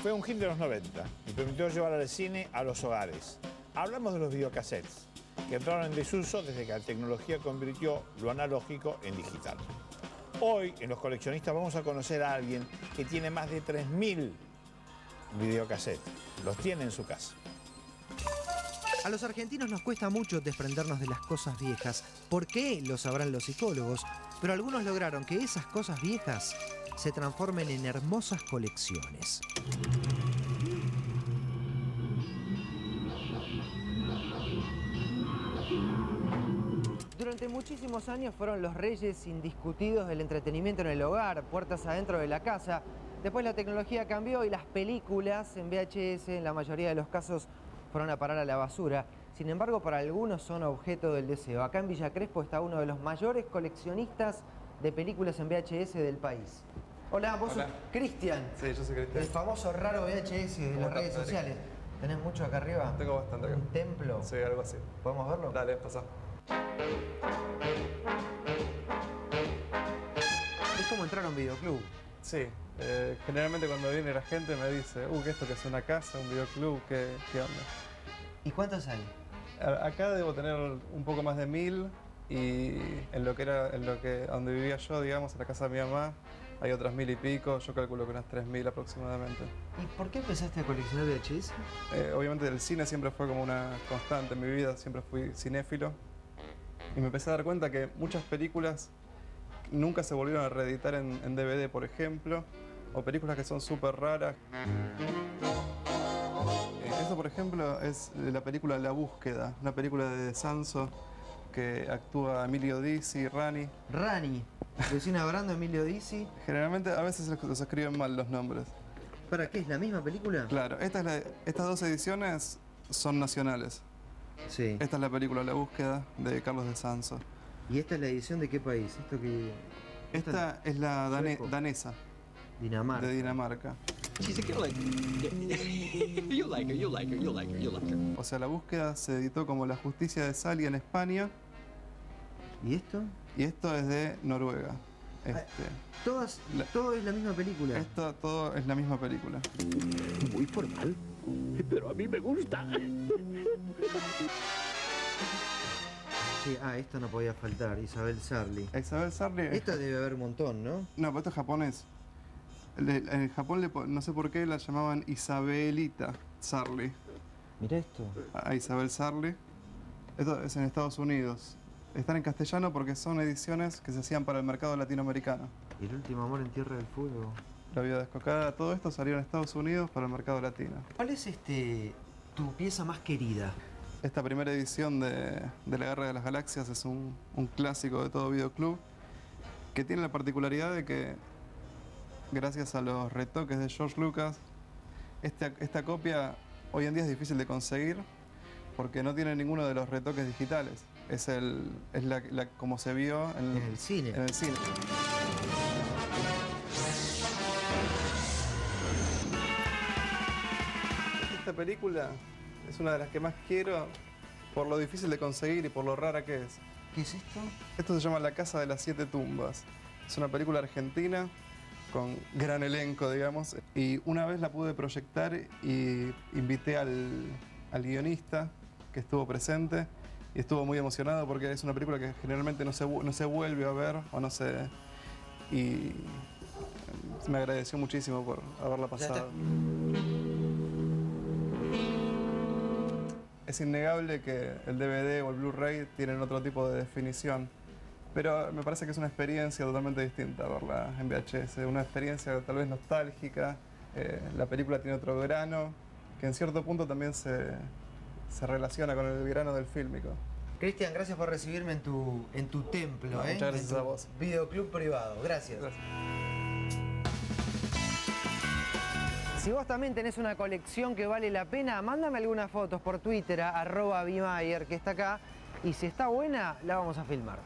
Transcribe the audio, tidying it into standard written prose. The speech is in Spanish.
Fue un hit de los 90 y permitió llevar al cine a los hogares. Hablamos de los videocassettes, que entraron en desuso desde que la tecnología convirtió lo analógico en digital. Hoy, en Los Coleccionistas, vamos a conocer a alguien que tiene más de 3.000 videocassettes. Los tiene en su casa. A los argentinos nos cuesta mucho desprendernos de las cosas viejas. ¿Por qué? Lo sabrán los psicólogos. Pero algunos lograron que esas cosas viejas se transformen en hermosas colecciones. Durante muchísimos años fueron los reyes indiscutidos del entretenimiento en el hogar, puertas adentro de la casa. Después la tecnología cambió y las películas en VHS, en la mayoría de los casos, fueron a parar a la basura. Sin embargo, para algunos son objeto del deseo. Acá en Villa Crespo está uno de los mayores coleccionistas de películas en VHS del país. Hola, vos sos Cristian. Sí, yo soy Cristian. El famoso raro VHS de las redes sociales. ¿Tenés mucho acá arriba? Tengo bastante acá. ¿Un templo? Sí, algo así. ¿Podemos verlo? Dale, pasa. Es como entrar a un videoclub. Sí, generalmente cuando viene la gente me dice, que esto que es una casa, un videoclub, ¿qué onda? ¿Y cuántos hay? Acá debo tener un poco más de 1000 y donde vivía yo, digamos, en la casa de mi mamá, hay otras 1000 y pico, yo calculo que unas 3000 aproximadamente. ¿Y por qué empezaste a coleccionar VHS? Obviamente el cine siempre fue como una constante en mi vida, siempre fui cinéfilo y me empecé a dar cuenta que muchas películas nunca se volvieron a reeditar en DVD, por ejemplo, o películas que son súper raras. Esto, por ejemplo, es la película La Búsqueda, una película de Sanso que actúa Emilio Dizzi, Rani. Rani. Luciana Brando, Emilio Dizzi. Generalmente a veces los escriben mal los nombres. ¿Para qué? ¿Es la misma película? Claro, estas dos ediciones son nacionales. Sí. Esta es la película La Búsqueda de Carlos de Sanso. ¿Y esta es la edición de qué país? Esta es la danesa. Dinamarca. De Dinamarca. O sea, La Búsqueda se editó como La Justicia de Sally en España. ¿Y esto? Y esto es de Noruega. Todo es la misma película. Todo es la misma película. Muy formal, pero a mí me gusta. Sí, esto no podía faltar, Isabel Sarli. Isabel Sarli. Esta debe haber un montón, ¿no? No, pero esto es japonés. En Japón no sé por qué la llamaban Isabelita Sarli. Mira esto. A Isabel Sarli. Esto es en Estados Unidos. Están en castellano porque son ediciones que se hacían para el mercado latinoamericano. Y El último amor en Tierra del Fuego. La vida descocada, todo esto salió en Estados Unidos para el mercado latino. ¿Cuál es tu pieza más querida? Esta primera edición de La Guerra de las Galaxias es un clásico de todo videoclub que tiene la particularidad de que, gracias a los retoques de George Lucas, esta copia hoy en día es difícil de conseguir porque no tiene ninguno de los retoques digitales. Es como se vio en el cine. En el cine. Esta película es una de las que más quiero por lo difícil de conseguir y por lo rara que es. ¿Qué es esto? Esto se llama La Casa de las 7 Tumbas. Es una película argentina con gran elenco, digamos. Y una vez la pude proyectar y invité al guionista que estuvo presente y estuvo muy emocionado porque es una película que generalmente no se vuelve a ver o no se... Y me agradeció muchísimo por haberla pasado. Es innegable que el DVD o el Blu-ray tienen otro tipo de definición, pero me parece que es una experiencia totalmente distinta verla en VHS, una experiencia tal vez nostálgica. La película tiene otro grano, que en cierto punto también se relaciona con el grano del fílmico. Cristian, gracias por recibirme en tu templo, Muchas gracias en tu a vos. Videoclub privado. Gracias. Si vos también tenés una colección que vale la pena, mándame algunas fotos por Twitter a @Bimayer, que está acá, y si está buena, la vamos a filmar.